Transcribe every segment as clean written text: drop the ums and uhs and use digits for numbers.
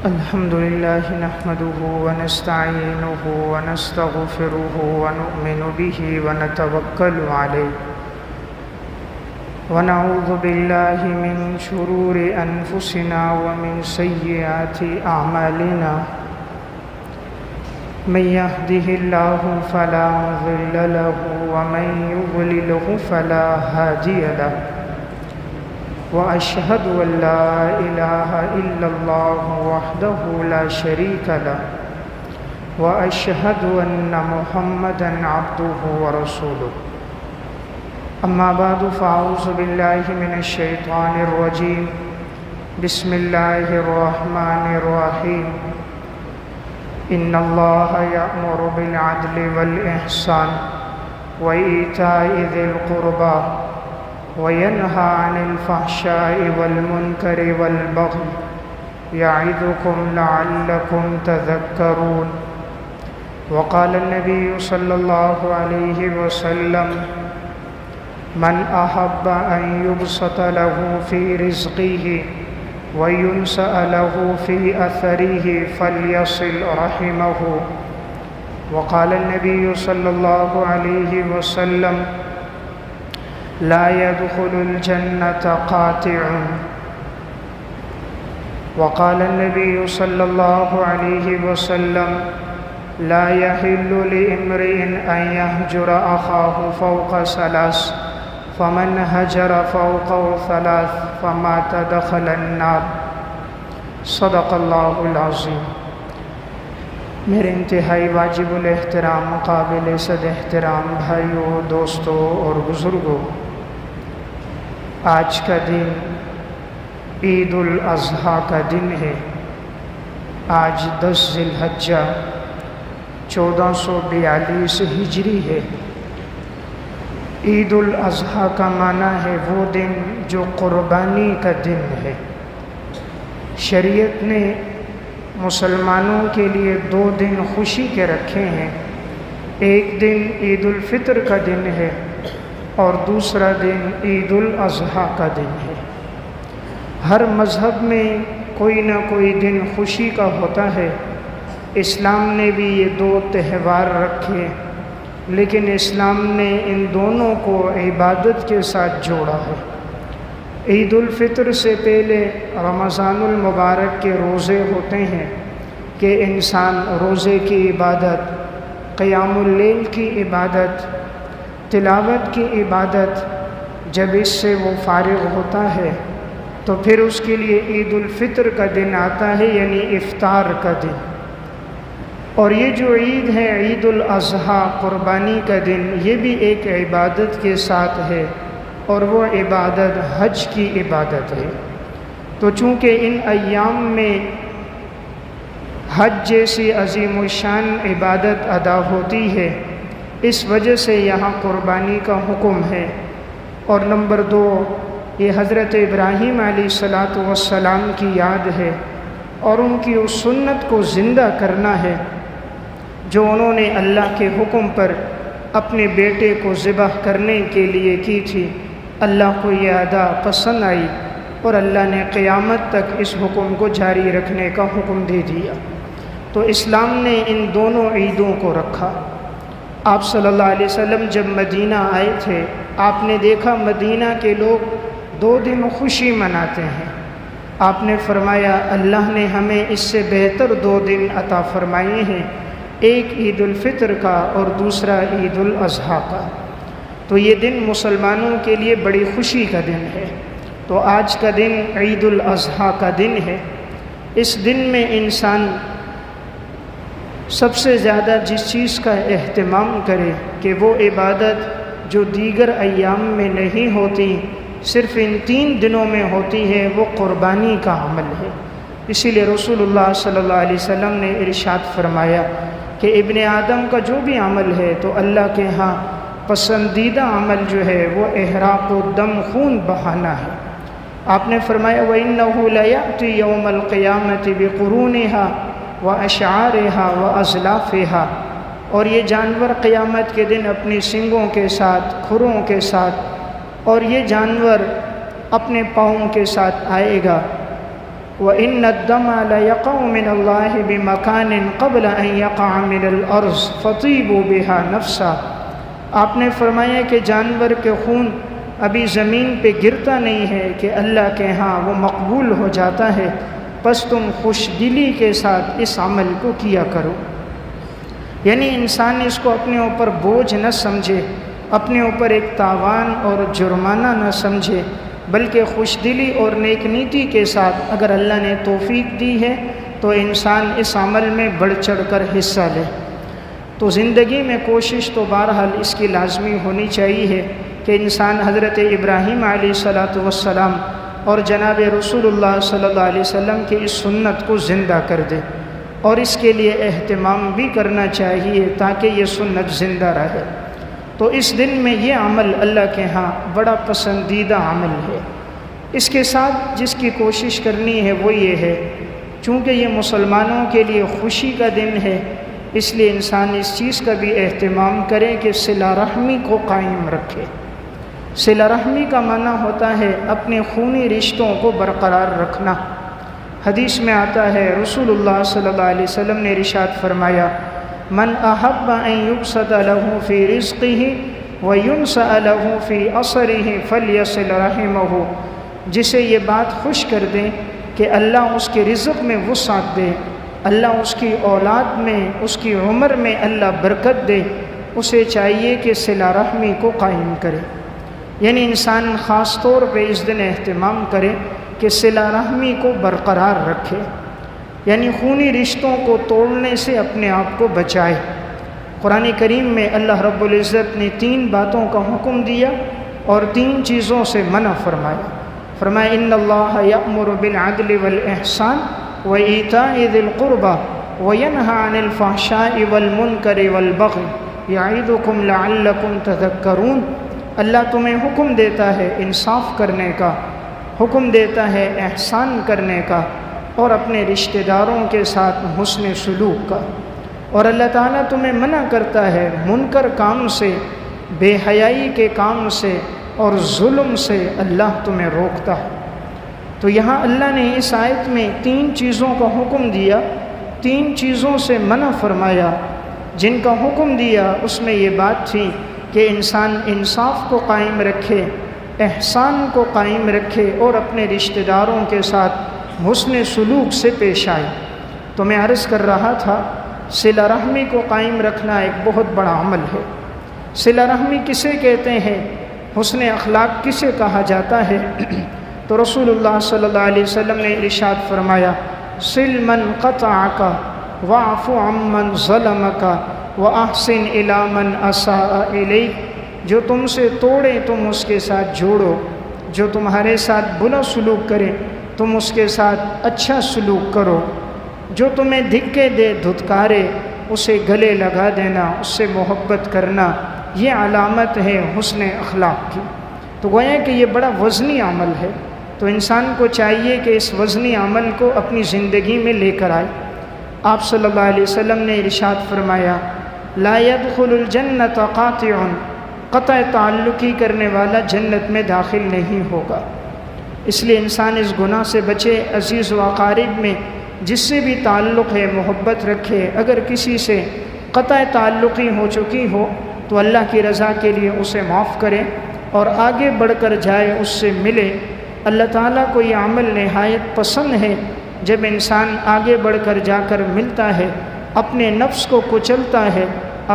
الحمد لله نحمده ونستعينه ونستغفره ونؤمن به ونتوكل عليه ونعوذ بالله من شرور أنفسنا ومن سيئات أعمالنا من يهده الله فلا مضل له ومن يضلله فلا هادي له وأشهد أن لا إله إلا الله وحده لا شريك له وأشهد أن محمدًا عبده ورسوله أما بعد فأعوذ بالله من الشيطان الرجيم بسم الله الرحمن الرحيم إن الله يأمر بالعدل والإحسان وإيتاء ذي القربى وينهى عن الفحشاء والمنكر والبغي يعظكم لعلكم تذكرون وقال النبي صلى الله عليه وسلم من أحب أن يبسط له في رزقه وينسأ له في أثره فليصل رحمه وقال النبي صلى الله عليه وسلم لا يدخل الجنة قاطع وقال النبي صلى الله عليه وسلم لا يحل لامرئ أن يهجر أخاه فوق ثلاث فمن هجر فوقه ثلاث فمات دخل النار صدق اللہ العظیم۔ میرے انتہائی واجب الاحترام قابل صد احترام بھائیوں، دوستوں اور بزرگوں، آج کا دن عید الاضحیٰ کا دن ہے۔ آج 10 ذی الحجہ 1442 ہجری ہے۔ عید الاضحیٰ کا معنی ہے وہ دن جو قربانی کا دن ہے۔ شریعت نے مسلمانوں کے لیے 2 دن خوشی کے رکھے ہیں۔ ایک دن عید الفطر کا دن ہے اور دوسرا دن عید الاضحیٰ کا دن ہے۔ ہر مذہب میں کوئی نہ کوئی دن خوشی کا ہوتا ہے۔ اسلام نے بھی یہ 2 تہوار رکھے، لیکن اسلام نے ان دونوں کو عبادت کے ساتھ جوڑا ہے۔ عید الفطر سے پہلے رمضان المبارک کے روزے ہوتے ہیں کہ انسان روزے کی عبادت، قیام اللیل کی عبادت، تلاوت کی عبادت، جب اس سے وہ فارغ ہوتا ہے تو پھر اس کے لیے عید الفطر کا دن آتا ہے، یعنی افطار کا دن۔ اور یہ جو عید ہے عید الاضحیٰ، قربانی کا دن، یہ بھی ایک عبادت کے ساتھ ہے، اور وہ عبادت حج کی عبادت ہے۔ تو چونکہ ان ایام میں حج جیسی عظیم الشان عبادت ادا ہوتی ہے، اس وجہ سے یہاں قربانی کا حکم ہے۔ اور نمبر 2، یہ حضرت ابراہیم علیہ السلام کی یاد ہے اور ان کی اس سنت کو زندہ کرنا ہے جو انہوں نے اللہ کے حکم پر اپنے بیٹے کو ذبح کرنے کے لیے کی تھی۔ اللہ کو یہ ادا پسند آئی اور اللہ نے قیامت تک اس حکم کو جاری رکھنے کا حکم دے دیا۔ تو اسلام نے ان دونوں عیدوں کو رکھا۔ آپ صلی اللہ علیہ وسلم جب مدینہ آئے تھے، آپ نے دیکھا مدینہ کے لوگ 2 دن خوشی مناتے ہیں۔ آپ نے فرمایا اللہ نے ہمیں اس سے بہتر 2 دن عطا فرمائے ہیں، ایک عید الفطر کا اور دوسرا عید الاضحیٰ کا۔ تو یہ دن مسلمانوں کے لیے بڑی خوشی کا دن ہے۔ تو آج کا دن عید الاضحیٰ کا دن ہے۔ اس دن میں انسان سب سے زیادہ جس چیز کا اہتمام کرے کہ وہ عبادت جو دیگر ایام میں نہیں ہوتی، صرف ان 3 دنوں میں ہوتی ہے، وہ قربانی کا عمل ہے۔ اسی لیے رسول اللہ صلی اللہ علیہ وسلم نے ارشاد فرمایا کہ ابن آدم کا جو بھی عمل ہے تو اللہ کے ہاں پسندیدہ عمل جو ہے وہ احراق الدم، خون بہانا ہے۔ آپ نے فرمایا وَإِنَّهُ لَيَأْتِي يَوْمَ الْقِيَامَةِ بِقُرُونِهَا وَأَشْعَارِهَا وَأَزْلَافِهَا، اور یہ جانور قیامت کے دن اپنی سنگوں کے ساتھ، کھروں کے ساتھ، اور یہ جانور اپنے پاؤں کے ساتھ آئے گا وَإِنَّ الدَّمَ لَيَقَعُ مِنَ اللَّهِ بِمَكَانٍ قَبْلَ أَن يَقَعَ مِنَ الْأَرْضِ فَطِيبُوا بِهَا نَفْسًا۔ آپ نے فرمایا کہ جانور کے خون ابھی زمین پہ گرتا نہیں ہے کہ اللہ کے ہاں وہ مقبول ہو جاتا ہے، پس تم خوش دلی کے ساتھ اس عمل کو کیا کرو۔ یعنی انسان اس کو اپنے اوپر بوجھ نہ سمجھے، اپنے اوپر ایک تاوان اور جرمانہ نہ سمجھے، بلکہ خوش دلی اور نیک نیتی کے ساتھ اگر اللہ نے توفیق دی ہے تو انسان اس عمل میں بڑھ چڑھ کر حصہ لے۔ تو زندگی میں کوشش تو بہرحال اس کی لازمی ہونی چاہیے کہ انسان حضرت ابراہیم علیہ السلام اور جناب رسول اللہ صلی اللہ علیہ وسلم کی اس سنت کو زندہ کر دے، اور اس کے لیے اہتمام بھی کرنا چاہیے تاکہ یہ سنت زندہ رہے۔ تو اس دن میں یہ عمل اللہ کے ہاں بڑا پسندیدہ عمل ہے۔ اس کے ساتھ جس کی کوشش کرنی ہے وہ یہ ہے، چونکہ یہ مسلمانوں کے لیے خوشی کا دن ہے، اس لیے انسان اس چیز کا بھی اہتمام کرے کہ صلہ رحمی کو قائم رکھے۔ صلہ رحمی کا معنی ہوتا ہے اپنے خونی رشتوں کو برقرار رکھنا۔ حدیث میں آتا ہے رسول اللہ صلی اللہ علیہ وسلم نے ارشاد فرمایا، من احب ان یبسط له فی رزقہ وینسأ له فی عسرہ فلیصل رحمہ، جسے یہ بات خوش کر دیں کہ اللہ اس کے رزق میں وسعت دے، اللہ اس کی اولاد میں، اس کی عمر میں اللہ برکت دے، اسے چاہیے کہ صلہ رحمی کو قائم کرے۔ یعنی انسان خاص طور پہ اس دن اہتمام کرے کہ صلہ رحمی کو برقرار رکھے، یعنی خونی رشتوں کو توڑنے سے اپنے آپ کو بچائے۔ قرآن کریم میں اللہ رب العزت نے 3 باتوں کا حکم دیا اور 3 چیزوں سے منع فرمایا۔ فرمایا ان اللہ یأمر بالعدل والاحسان وایتاء ذی القربى وینہی عن الفحشاء والمنکر والبغی یعظکم لعلکم تذکرون۔ اللہ تمہیں حکم دیتا ہے انصاف کرنے کا، حکم دیتا ہے احسان کرنے کا، اور اپنے رشتہ داروں کے ساتھ حسن سلوک کا، اور اللہ تعالیٰ تمہیں منع کرتا ہے منکر کام سے، بے حیائی کے کام سے اور ظلم سے اللہ تمہیں روکتا ہے۔ تو یہاں اللہ نے اس آیت میں 3 چیزوں کا حکم دیا، 3 چیزوں سے منع فرمایا۔ جن کا حکم دیا اس میں یہ بات تھی کہ انسان انصاف کو قائم رکھے، احسان کو قائم رکھے اور اپنے رشتہ داروں کے ساتھ حسن سلوک سے پیش آئے۔ تو میں عرض کر رہا تھا صلہ رحمی کو قائم رکھنا ایک بہت بڑا عمل ہے۔ صلہ رحمی کسے کہتے ہیں، حسن اخلاق کسے کہا جاتا ہے؟ تو رسول اللہ صلی اللہ علیہ وسلم نے ارشاد فرمایا، صل من قطعک واعف عمن ظلمک واحسن الی من اساء الیک۔ جو تم سے توڑے تم اس کے ساتھ جوڑو، جو تمہارے ساتھ برا سلوک کرے تم اس کے ساتھ اچھا سلوک کرو، جو تمہیں دھکے دے دھتکارے اسے گلے لگا دینا، اس سے محبت کرنا، یہ علامت ہے حسن اخلاق کی۔ تو گویا کہ یہ بڑا وزنی عمل ہے، تو انسان کو چاہیے کہ اس وزنی عمل کو اپنی زندگی میں لے کر آئے۔ آپ صلی اللہ علیہ وسلم نے ارشاد فرمایا، لا يدخل الجنت قاطع، قطع تعلقی کرنے والا جنت میں داخل نہیں ہوگا۔ اس لیے انسان اس گناہ سے بچے، عزیز و اقارب میں جس سے بھی تعلق ہے محبت رکھے، اگر کسی سے قطع تعلقی ہو چکی ہو تو اللہ کی رضا کے لیے اسے معاف کرے اور آگے بڑھ کر جائے، اس سے ملے۔ اللہ تعالیٰ کو یہ عمل نہایت پسند ہے، جب انسان آگے بڑھ کر جا کر ملتا ہے، اپنے نفس کو کچلتا ہے،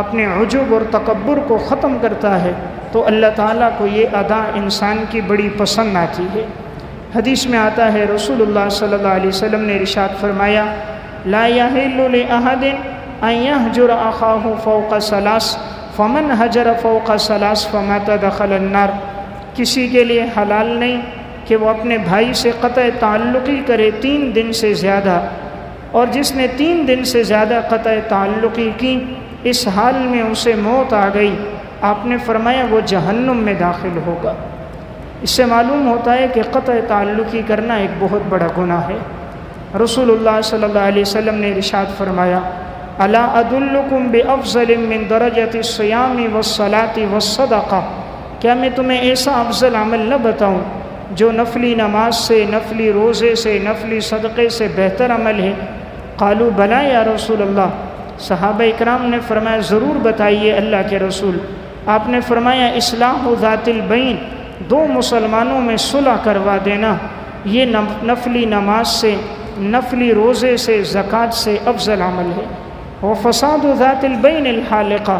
اپنے عجب اور تکبر کو ختم کرتا ہے، تو اللہ تعالیٰ کو یہ ادا انسان کی بڑی پسند آتی ہے۔ حدیث میں آتا ہے رسول اللہ صلی اللہ علیہ وسلم نے ارشاد فرمایا، لا یحل لأحد ان یہجر اخاہ فوق ثلاث فمن ہجر فوق ثلاث فمات دخل النار۔ کسی کے لیے حلال نہیں کہ وہ اپنے بھائی سے قطع تعلقی کرے 3 دن سے زیادہ، اور جس نے 3 دن سے زیادہ قطع تعلقی کی، اس حال میں اسے موت آ گئی، آپ نے فرمایا وہ جہنم میں داخل ہوگا۔ اس سے معلوم ہوتا ہے کہ قطع تعلقی کرنا ایک بہت بڑا گناہ ہے۔ رسول اللہ صلی اللہ علیہ وسلم نے ارشاد فرمایا، الا ادلکم بافضل من درجۃ الصیام والصلاۃ والصدقہ، کیا میں تمہیں ایسا افضل عمل نہ بتاؤں جو نفلی نماز سے، نفلی روزے سے، نفلی صدقے سے بہتر عمل ہے؟ قالوا بلا یا رسول اللہ۔ صحابہ اکرام نے فرمایا ضرور بتائیے اللہ کے رسول۔ آپ نے فرمایا اصلاح ذات البین، دو مسلمانوں میں صلح کروا دینا، یہ نفلی نماز سے، نفلی روزے سے، زکوٰۃ سے افضل عمل ہے۔ وفساد ذات البین الحالقہ،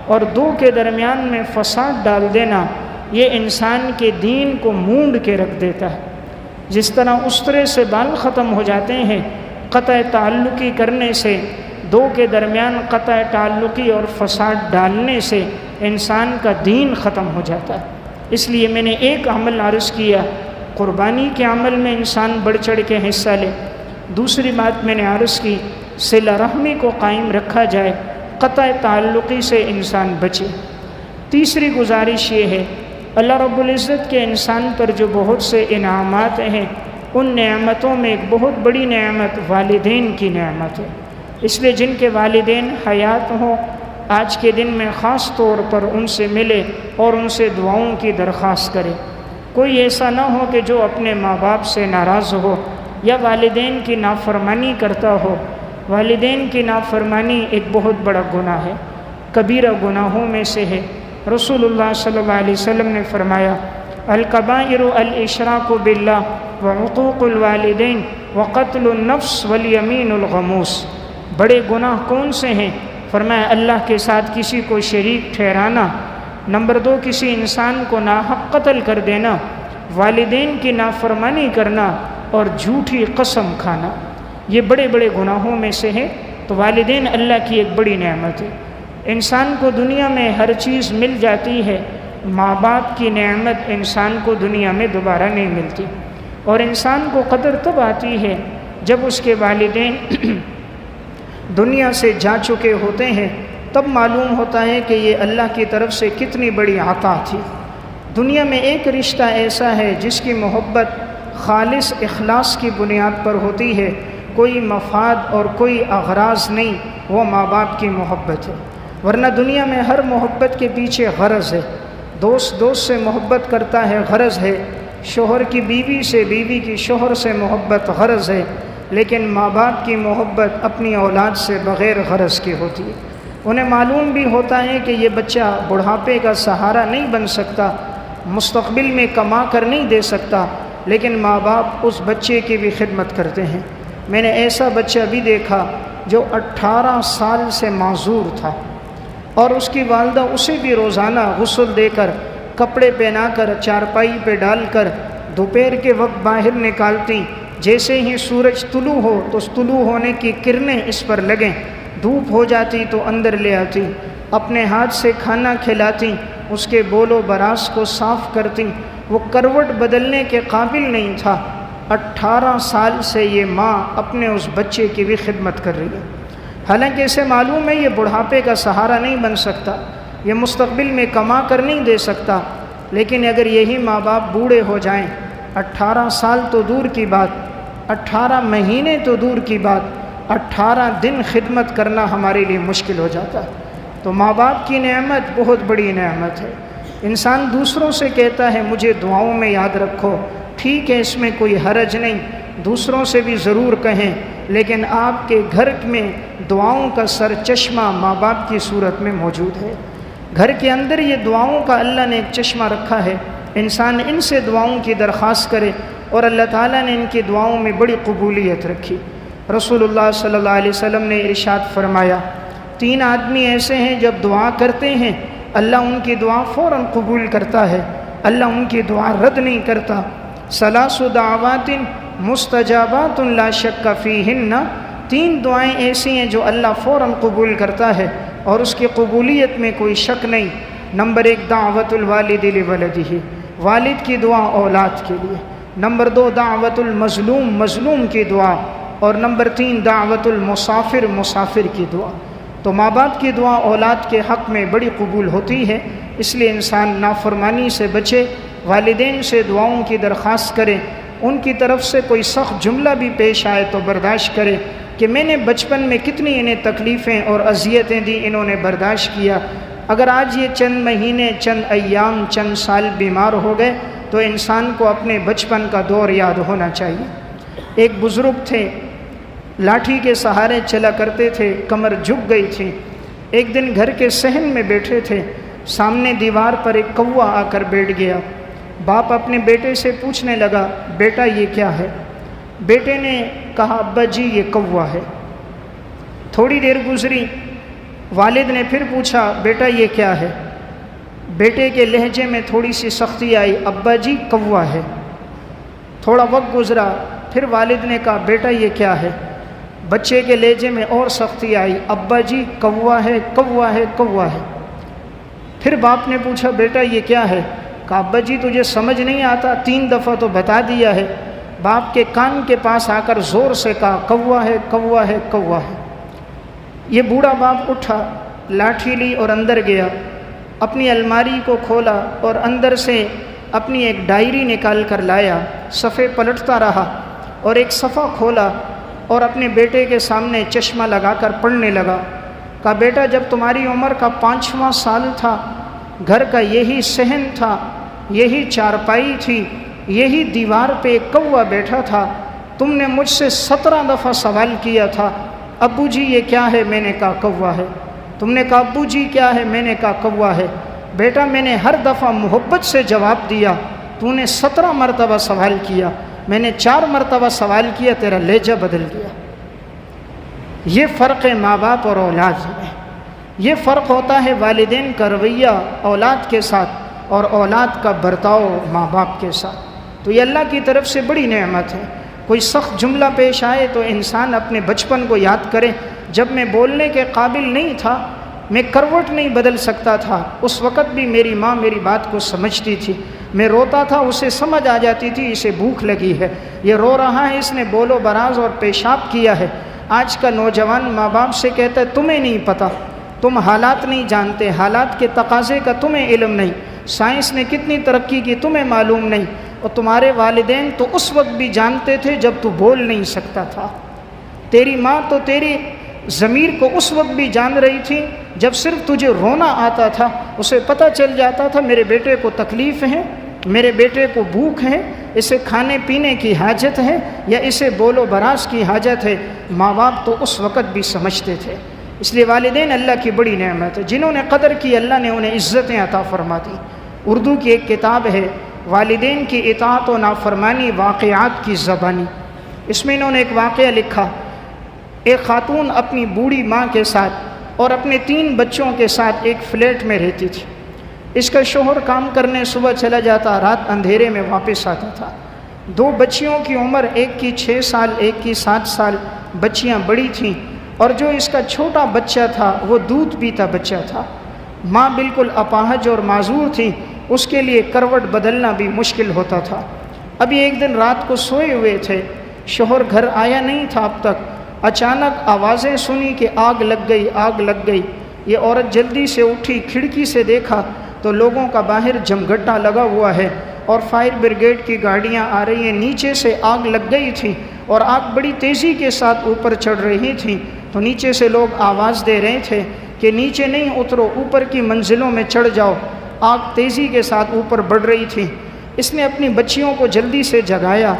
اور دو کے درمیان میں فساد ڈال دینا، یہ انسان کے دین کو مونڈ کے رکھ دیتا ہے۔ جس طرح استرے سے بال ختم ہو جاتے ہیں قطع تعلقی کرنے سے، دو کے درمیان قطع تعلقی اور فساد ڈالنے سے انسان کا دین ختم ہو جاتا ہے۔ اس لیے میں نے ایک عمل عرض کیا، قربانی کے عمل میں انسان بڑھ چڑھ کے حصہ لے۔ دوسری بات میں نے عرض کی صلہ رحمی کو قائم رکھا جائے، قطع تعلقی سے انسان بچے۔ تیسری گزارش یہ ہے، اللہ رب العزت کے انسان پر جو بہت سے انعامات ہیں، ان نعمتوں میں ایک بہت بڑی نعمت والدین کی نعمت ہے۔ اس لیے جن کے والدین حیات ہوں، آج کے دن میں خاص طور پر ان سے ملے اور ان سے دعاؤں کی درخواست کرے۔ کوئی ایسا نہ ہو کہ جو اپنے ماں باپ سے ناراض ہو یا والدین کی نافرمانی کرتا ہو۔ والدین کی نافرمانی ایک بہت بڑا گناہ ہے، کبیرہ گناہوں میں سے ہے۔ رسول اللہ صلی اللہ علیہ وسلم نے فرمایا الکبائر الاشراک باللہ وعقوق الوالدین وقتل النفس والیمین الغموس۔ بڑے گناہ کون سے ہیں؟ فرمایا اللہ کے ساتھ کسی کو شریک ٹھہرانا، نمبر 2 کسی انسان کو ناحق قتل کر دینا، والدین کی نافرمانی کرنا اور جھوٹی قسم کھانا، یہ بڑے بڑے گناہوں میں سے ہے۔ تو والدین اللہ کی ایک بڑی نعمت ہے۔ انسان کو دنیا میں ہر چیز مل جاتی ہے، ماں باپ کی نعمت انسان کو دنیا میں دوبارہ نہیں ملتی، اور انسان کو قدر تب آتی ہے جب اس کے والدین دنیا سے جا چکے ہوتے ہیں، تب معلوم ہوتا ہے کہ یہ اللہ کی طرف سے کتنی بڑی عطا تھی۔ دنیا میں ایک رشتہ ایسا ہے جس کی محبت خالص اخلاص کی بنیاد پر ہوتی ہے، کوئی مفاد اور کوئی اغراض نہیں، وہ ماں باپ کی محبت ہے۔ ورنہ دنیا میں ہر محبت کے پیچھے غرض ہے، دوست دوست سے محبت کرتا ہے، غرض ہے، شوہر کی بیوی سے، بیوی کی شوہر سے محبت غرض ہے، لیکن ماں باپ کی محبت اپنی اولاد سے بغیر غرض کی ہوتی ہے۔ انہیں معلوم بھی ہوتا ہے کہ یہ بچہ بڑھاپے کا سہارا نہیں بن سکتا، مستقبل میں کما کر نہیں دے سکتا، لیکن ماں باپ اس بچے کی بھی خدمت کرتے ہیں۔ میں نے ایسا بچہ بھی دیکھا جو 18 سال سے معذور تھا، اور اس کی والدہ اسے بھی روزانہ غسل دے کر، کپڑے پہنا کر، چارپائی پہ ڈال کر دوپہر کے وقت باہر نکالتی، جیسے ہی سورج طلوع ہو تو طلوع ہونے کی کرنیں اس پر لگیں، دھوپ ہو جاتی تو اندر لے آتی، اپنے ہاتھ سے کھانا کھلاتی، اس کے بول و براز کو صاف کرتی۔ وہ کروٹ بدلنے کے قابل نہیں تھا، 18 سال سے یہ ماں اپنے اس بچے کی بھی خدمت کر رہی ہے۔ حالانکہ اسے معلوم ہے یہ بڑھاپے کا سہارا نہیں بن سکتا، یہ مستقبل میں کما کر نہیں دے سکتا، لیکن اگر یہی ماں باپ بوڑھے ہو جائیں، 18 سال تو دور کی بات، 18 مہینے تو دور کی بات، 18 دن خدمت کرنا ہمارے لیے مشکل ہو جاتا ہے۔ تو ماں باپ کی نعمت بہت بڑی نعمت ہے۔ انسان دوسروں سے کہتا ہے مجھے دعاؤں میں یاد رکھو، ٹھیک ہے، اس میں کوئی حرج نہیں، دوسروں سے بھی ضرور کہیں، لیکن آپ کے گھر میں دعاؤں کا سر چشمہ ماں باپ کی صورت میں موجود ہے۔ گھر کے اندر یہ دعاؤں کا اللہ نے ایک چشمہ رکھا ہے، انسان ان سے دعاؤں کی درخواست کرے، اور اللہ تعالیٰ نے ان کی دعاؤں میں بڑی قبولیت رکھی۔ رسول اللہ صلی اللہ علیہ وسلم نے ارشاد فرمایا 3 آدمی ایسے ہیں جب دعا کرتے ہیں اللہ ان کی دعا فوراً قبول کرتا ہے، اللہ ان کی دعا رد نہیں کرتا۔ 3 دعوات مستجابات لا شک فیہن، 3 دعائیں ایسی ہیں جو اللہ فوراً قبول کرتا ہے اور اس کی قبولیت میں کوئی شک نہیں۔ نمبر 1 دعوت الوالد لولدہ، والد کی دعا اولاد کے لیے۔ نمبر 2 دعوت المظلوم، مظلوم کی دعا، اور نمبر 3 دعوت المسافر، مسافر کی دعا۔ تو ماں باپ کی دعا اولاد کے حق میں بڑی قبول ہوتی ہے، اس لیے انسان نافرمانی سے بچے، والدین سے دعاؤں کی درخواست کرے، ان کی طرف سے کوئی سخت جملہ بھی پیش آئے تو برداشت کرے کہ میں نے بچپن میں کتنی انہیں تکلیفیں اور اذیتیں دی، انہوں نے برداشت کیا، اگر آج یہ چند مہینے، چند ایام، چند سال بیمار ہو گئے تو انسان کو اپنے بچپن کا دور یاد ہونا چاہیے۔ ایک بزرگ تھے، لاٹھی کے سہارے چلا کرتے تھے، کمر جھک گئی تھی۔ ایک دن گھر کے صحن میں بیٹھے تھے، سامنے دیوار پر ایک کوا آ کر بیٹھ گیا۔ باپ اپنے بیٹے سے پوچھنے لگا، بیٹا یہ کیا ہے؟ بیٹے نے کہا، ابا جی یہ کوا ہے۔ تھوڑی دیر گزری، والد نے پھر پوچھا، بیٹا یہ کیا ہے؟ بیٹے کے لہجے میں تھوڑی سی سختی آئی، ابا جی کوا ہے۔ تھوڑا وقت گزرا، پھر والد نے کہا، بیٹا یہ کیا ہے؟ بچے کے لہجے میں اور سختی آئی، ابا جی کوا ہے، کوا ہے، کوا ہے۔ پھر باپ نے پوچھا، بیٹا یہ کیا ہے؟ کہا، ابا جی تجھے سمجھ نہیں آتا، 3 دفعہ تو بتا دیا ہے۔ باپ کے کان کے پاس آ کر زور سے کہا، کوا ہے، کوا ہے، کوا ہے۔ یہ بوڑھا باپ اٹھا، لاٹھی لی اور اندر گیا، اپنی الماری کو کھولا اور اندر سے اپنی ایک ڈائری نکال کر لایا، صفحے پلٹتا رہا اور ایک صفحہ کھولا اور اپنے بیٹے کے سامنے چشمہ لگا کر پڑھنے لگا۔ کہا، بیٹا جب تمہاری عمر کا 5واں سال تھا، گھر کا یہی صحن تھا، یہی چارپائی تھی، یہی دیوار پہ ایک کوا بیٹھا تھا، تم نے مجھ سے 17 دفعہ سوال کیا تھا، ابو جی یہ کیا ہے؟ میں نے کہا کوا ہے۔ تم نے کہا ابو جی کیا ہے؟ میں نے کہا کوا ہے۔ بیٹا میں نے ہر دفعہ محبت سے جواب دیا، تو نے 17 مرتبہ سوال کیا، میں نے 4 مرتبہ سوال کیا، تیرا لہجہ بدل گیا۔ یہ فرق ہے ماں باپ اور اولاد میں، یہ فرق ہوتا ہے والدین کا رویہ اولاد کے ساتھ اور اولاد کا برتاؤ ماں باپ کے ساتھ۔ تو یہ اللہ کی طرف سے بڑی نعمت ہے۔ کوئی سخت جملہ پیش آئے تو انسان اپنے بچپن کو یاد کرے، جب میں بولنے کے قابل نہیں تھا، میں کروٹ نہیں بدل سکتا تھا، اس وقت بھی میری ماں میری بات کو سمجھتی تھی، میں روتا تھا اسے سمجھ آ جاتی تھی، اسے بھوک لگی ہے، یہ رو رہا ہے، اس نے بول و براز اور پیشاب کیا ہے۔ آج کا نوجوان ماں باپ سے کہتا ہے تمہیں نہیں پتہ، تم حالات نہیں جانتے، حالات کے تقاضے کا تمہیں علم نہیں، سائنس نے کتنی ترقی کی تمہیں معلوم نہیں، اور تمہارے والدین تو اس وقت بھی جانتے تھے جب تو بول نہیں سکتا تھا، تیری ماں تو تیری ضمیر کو اس وقت بھی جان رہی تھی جب صرف تجھے رونا آتا تھا، اسے پتہ چل جاتا تھا میرے بیٹے کو تکلیف ہے، میرے بیٹے کو بھوک ہے، اسے کھانے پینے کی حاجت ہے یا اسے بول و براز کی حاجت ہے۔ ماں باپ تو اس وقت بھی سمجھتے تھے۔ اس لیے والدین اللہ کی بڑی نعمت ہے، جنہوں نے قدر کی اللہ نے انہیں عزتیں عطا فرما دی۔ اردو کی ایک کتاب ہے والدین کی اطاعت و نافرمانی واقعات کی زبانی، اس میں انہوں نے ایک واقعہ لکھا، ایک خاتون اپنی بوڑھی ماں کے ساتھ اور اپنے 3 بچوں کے ساتھ ایک فلیٹ میں رہتی تھی۔ اس کا شوہر کام کرنے صبح چلا جاتا، رات اندھیرے میں واپس آتا تھا۔ 2 بچیوں کی عمر، ایک کی 6 سال ایک کی 7 سال، بچیاں بڑی تھیں، اور جو اس کا چھوٹا بچہ تھا وہ دودھ پیتا بچہ تھا۔ ماں بالکل اپاہج اور معذور تھی، اس کے لیے کروٹ بدلنا بھی مشکل ہوتا تھا۔ ابھی ایک دن رات کو سوئے ہوئے تھے، شوہر گھر آیا نہیں تھا اب تک، اچانک آوازیں سنی کہ آگ لگ گئی، آگ لگ گئی۔ یہ عورت جلدی سے اٹھی، کھڑکی سے دیکھا تو لوگوں کا باہر جمگٹا لگا ہوا ہے اور فائر بریگیڈ کی گاڑیاں آ رہی ہیں، نیچے سے آگ لگ گئی تھی اور آگ بڑی تیزی کے ساتھ اوپر چڑھ رہی تھی، تو نیچے سے لوگ آواز دے رہے تھے کہ نیچے نہیں اترو، اوپر کی منزلوں میں چڑھ جاؤ۔ آگ تیزی کے ساتھ اوپر بڑھ رہی تھی۔ اس نے اپنی بچیوں کو جلدی سے جگایا،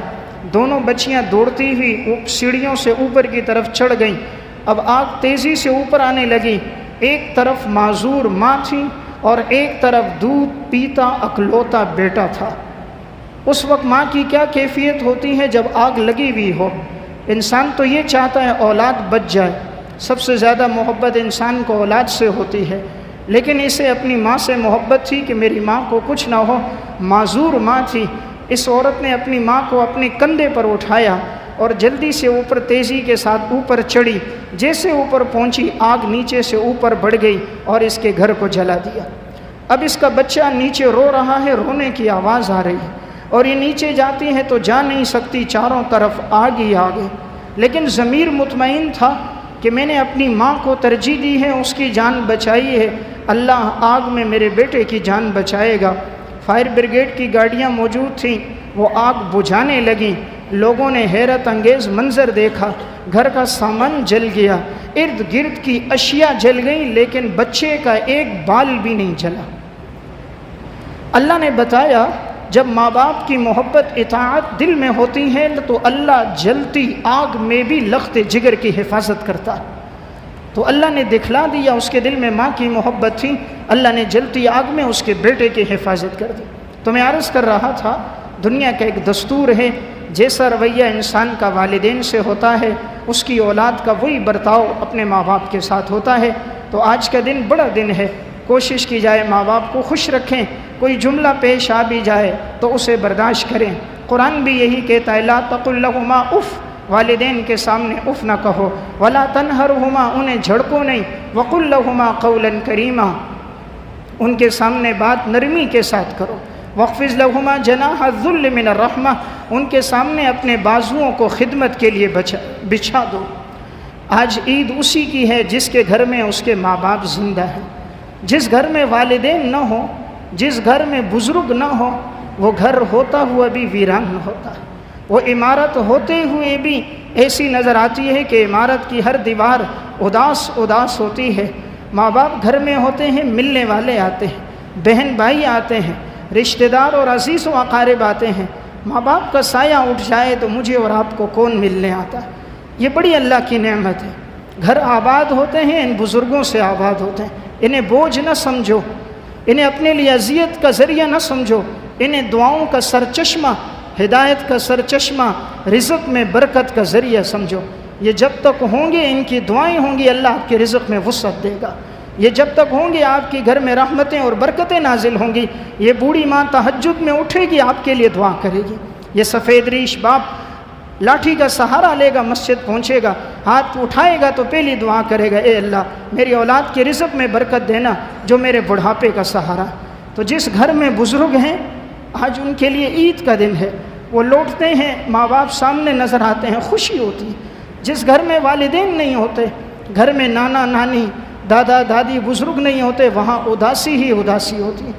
دونوں بچیاں دوڑتی ہوئی سیڑھیوں سے اوپر کی طرف چڑھ گئیں۔ اب آگ تیزی سے اوپر آنے لگی، ایک طرف معذور ماں تھی اور ایک طرف دودھ پیتا اکلوتا بیٹا تھا۔ اس وقت ماں کی کیا کیفیت ہوتی ہے جب آگ لگی ہوئی ہو؟ انسان تو یہ چاہتا ہے اولاد بچ جائے، سب سے زیادہ محبت انسان کو اولاد سے ہوتی ہے، لیکن اسے اپنی ماں سے محبت تھی کہ میری ماں کو کچھ نہ ہو، معذور ماں تھی۔ اس عورت نے اپنی ماں کو اپنے کندھے پر اٹھایا اور جلدی سے اوپر تیزی کے ساتھ اوپر چڑھی۔ جیسے اوپر پہنچی، آگ نیچے سے اوپر بڑھ گئی اور اس کے گھر کو جلا دیا۔ اب اس کا بچہ نیچے رو رہا ہے، رونے کی آواز آ رہی ہے، اور یہ نیچے جاتی ہے تو جا نہیں سکتی، چاروں طرف آگ ہی آگ ہے، لیکن ضمیر مطمئن تھا کہ میں نے اپنی ماں کو ترجیح دی ہے، اس کی جان بچائی ہے، اللہ آگ میں میرے بیٹے کی جان بچائے گا۔ فائر بریگیڈ کی گاڑیاں موجود تھیں، وہ آگ بجھانے لگیں۔ لوگوں نے حیرت انگیز منظر دیکھا، گھر کا سامان جل گیا، ارد گرد کی اشیاء جل گئیں، لیکن بچے کا ایک بال بھی نہیں جلا۔ اللہ نے بتایا جب ماں باپ کی محبت اطاعت دل میں ہوتی ہے تو اللہ جلتی آگ میں بھی لخت جگر کی حفاظت کرتا ہے۔ تو اللہ نے دکھلا دیا اس کے دل میں ماں کی محبت تھی، اللہ نے جلتی آگ میں اس کے بیٹے کی حفاظت کر دی۔ تو میں عرض کر رہا تھا دنیا کا ایک دستور ہے، جیسا رویہ انسان کا والدین سے ہوتا ہے اس کی اولاد کا وہی برتاؤ اپنے ماں باپ کے ساتھ ہوتا ہے۔ تو آج کا دن بڑا دن ہے، کوشش کی جائے ماں باپ کو خوش رکھیں، کوئی جملہ پیش آ بھی جائے تو اسے برداشت کریں۔ قرآن بھی یہی کہتا ہے لا تقل لہما اف، والدین کے سامنے اف نہ کہو، ولا تنہرہما، انہیں جھڑکو نہیں، وقل لہما قولا کریما، ان کے سامنے بات نرمی کے ساتھ کرو، واخفض لہما جناح الذل من الرحمہ، ان کے سامنے اپنے بازوؤں کو خدمت کے لیے بچھا دو۔ آج عید اسی کی ہے جس کے گھر میں اس کے ماں باپ زندہ ہیں۔ جس گھر میں والدین نہ ہو، جس گھر میں بزرگ نہ ہو، وہ گھر ہوتا ہوا بھی ویران ہوتا ہے۔ وہ عمارت ہوتے ہوئے بھی ایسی نظر آتی ہے کہ عمارت کی ہر دیوار اداس اداس ہوتی ہے۔ ماں باپ گھر میں ہوتے ہیں، ملنے والے آتے ہیں، بہن بھائی آتے ہیں، رشتہ دار اور عزیز و اقارب آتے ہیں۔ ماں باپ کا سایہ اٹھ جائے تو مجھے اور آپ کو کون ملنے آتا ہے؟ یہ بڑی اللہ کی نعمت ہے۔ گھر آباد ہوتے ہیں، ان بزرگوں سے آباد ہوتے ہیں۔ انہیں بوجھ نہ سمجھو، انہیں اپنے لیے اذیت کا ذریعہ نہ سمجھو، انہیں دعاؤں کا سرچشمہ، ہدایت کا سرچشمہ، رزق میں برکت کا ذریعہ سمجھو۔ یہ جب تک ہوں گے ان کی دعائیں ہوں گی، اللہ آپ کے رزق میں وسعت دے گا۔ یہ جب تک ہوں گے آپ کے گھر میں رحمتیں اور برکتیں نازل ہوں گی۔ یہ بوڑھی ماں تہجد میں اٹھے گی، آپ کے لیے دعا کرے گی۔ یہ سفید ریش باپ لاٹھی کا سہارا لے گا، مسجد پہنچے گا، ہاتھ اٹھائے گا تو پہلی دعا کرے گا، اے اللہ میری اولاد کے رزق میں برکت دینا جو میرے بڑھاپے کا سہارا۔ تو جس گھر میں بزرگ ہیں آج ان کے لیے عید کا دن ہے، وہ لوٹتے ہیں، ماں باپ سامنے نظر آتے ہیں، خوشی ہوتی ہے۔ جس گھر میں والدین نہیں ہوتے، گھر میں نانا نانی دادا دادی بزرگ نہیں ہوتے، وہاں اداسی ہی اداسی ہوتی ہے۔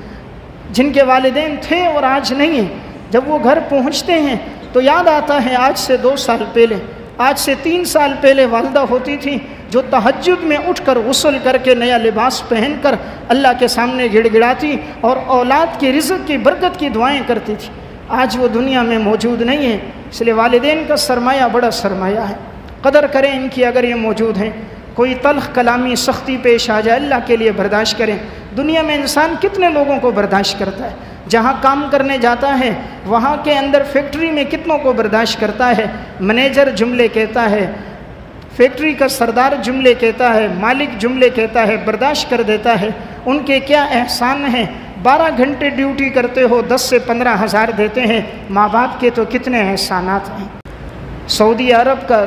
جن کے والدین تھے اور آج نہیں ہیں، جب وہ گھر پہنچتے ہیں تو یاد آتا ہے آج سے 2 سال پہلے، آج سے 3 سال پہلے والدہ ہوتی تھی جو تہجد میں اٹھ کر غسل کر کے نیا لباس پہن کر اللہ کے سامنے گڑ گڑاتی اور اولاد کے رزق کی برکت کی دعائیں کرتی تھی۔ آج وہ دنیا میں موجود نہیں ہے، اس لیے والدین کا سرمایہ بڑا سرمایہ ہے، قدر کریں ان کی اگر یہ موجود ہیں۔ کوئی تلخ کلامی سختی پیش آ جائے اللہ کے لیے برداشت کریں۔ دنیا میں انسان کتنے لوگوں کو برداشت کرتا ہے، جہاں کام کرنے جاتا ہے وہاں کے اندر فیکٹری میں کتنوں کو برداشت کرتا ہے، مینیجر جملے کہتا ہے، فیکٹری کا سردار جملے کہتا ہے، مالک جملے کہتا ہے، برداشت کر دیتا ہے۔ ان کے کیا احسان ہیں، 12 گھنٹے ڈیوٹی کرتے ہو، 10 سے 15 ہزار دیتے ہیں۔ ماں باپ کے تو کتنے احسانات ہیں۔ سعودی عرب کا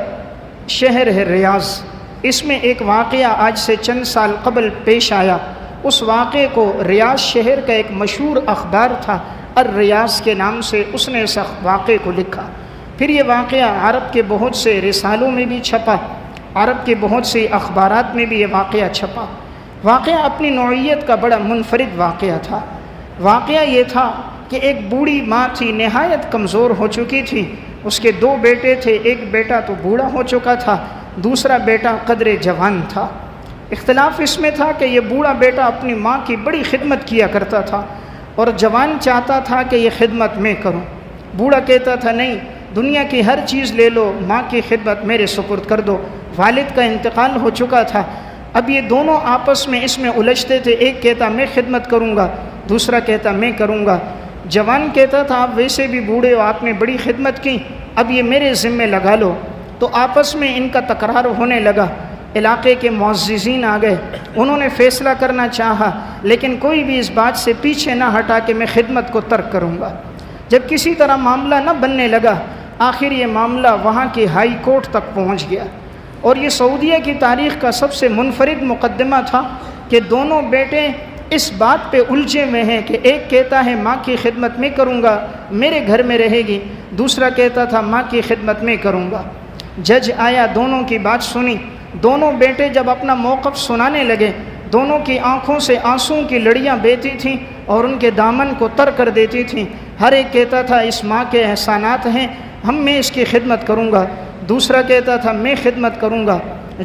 شہر ہے ریاض، اس میں ایک واقعہ آج سے چند سال قبل پیش آیا۔ اس واقعے کو ریاض شہر کا ایک مشہور اخبار تھا الریاض کے نام سے، اس نے اس واقعے کو لکھا۔ پھر یہ واقعہ عرب کے بہت سے رسالوں میں بھی چھپا، عرب کے بہت سے اخبارات میں بھی یہ واقعہ چھپا۔ واقعہ اپنی نوعیت کا بڑا منفرد واقعہ تھا۔ واقعہ یہ تھا کہ ایک بوڑھی ماں تھی، نہایت کمزور ہو چکی تھی۔ اس کے 2 بیٹے تھے، ایک بیٹا تو بوڑھا ہو چکا تھا، دوسرا بیٹا قدر جوان تھا۔ اختلاف اس میں تھا کہ یہ بوڑھا بیٹا اپنی ماں کی بڑی خدمت کیا کرتا تھا اور جوان چاہتا تھا کہ یہ خدمت میں کروں۔ بوڑھا کہتا تھا نہیں، دنیا کی ہر چیز لے لو، ماں کی خدمت میرے سپرد کر دو۔ والد کا انتقال ہو چکا تھا، اب یہ دونوں آپس میں اس میں الجھتے تھے، ایک کہتا میں خدمت کروں گا، دوسرا کہتا میں کروں گا۔ جوان کہتا تھا آپ ویسے بھی بوڑھے ہو، آپ نے بڑی خدمت کی، اب یہ میرے ذمے لگا لو۔ تو آپس میں ان کا تکرار ہونے لگا۔ علاقے کے معززین آ گئے، انہوں نے فیصلہ کرنا چاہا، لیکن کوئی بھی اس بات سے پیچھے نہ ہٹا کہ میں خدمت کو ترک کروں گا۔ جب کسی طرح معاملہ نہ بننے لگا، آخر یہ معاملہ وہاں کی ہائی کورٹ تک پہنچ گیا، اور یہ سعودیہ کی تاریخ کا سب سے منفرد مقدمہ تھا کہ دونوں بیٹے اس بات پہ الجھے ہوئے ہیں کہ ایک کہتا ہے ماں کی خدمت میں کروں گا، میرے گھر میں رہے گی، دوسرا کہتا تھا ماں کی خدمت میں کروں گا۔ جج آیا، دونوں کی بات سنی۔ دونوں بیٹے جب اپنا موقف سنانے لگے، دونوں کی آنکھوں سے آنسوں کی لڑیاں بہتی تھیں اور ان کے دامن کو تر کر دیتی تھیں۔ ہر ایک کہتا تھا اس ماں کے احسانات ہیں، میں اس کی خدمت کروں گا، دوسرا کہتا تھا میں خدمت کروں گا۔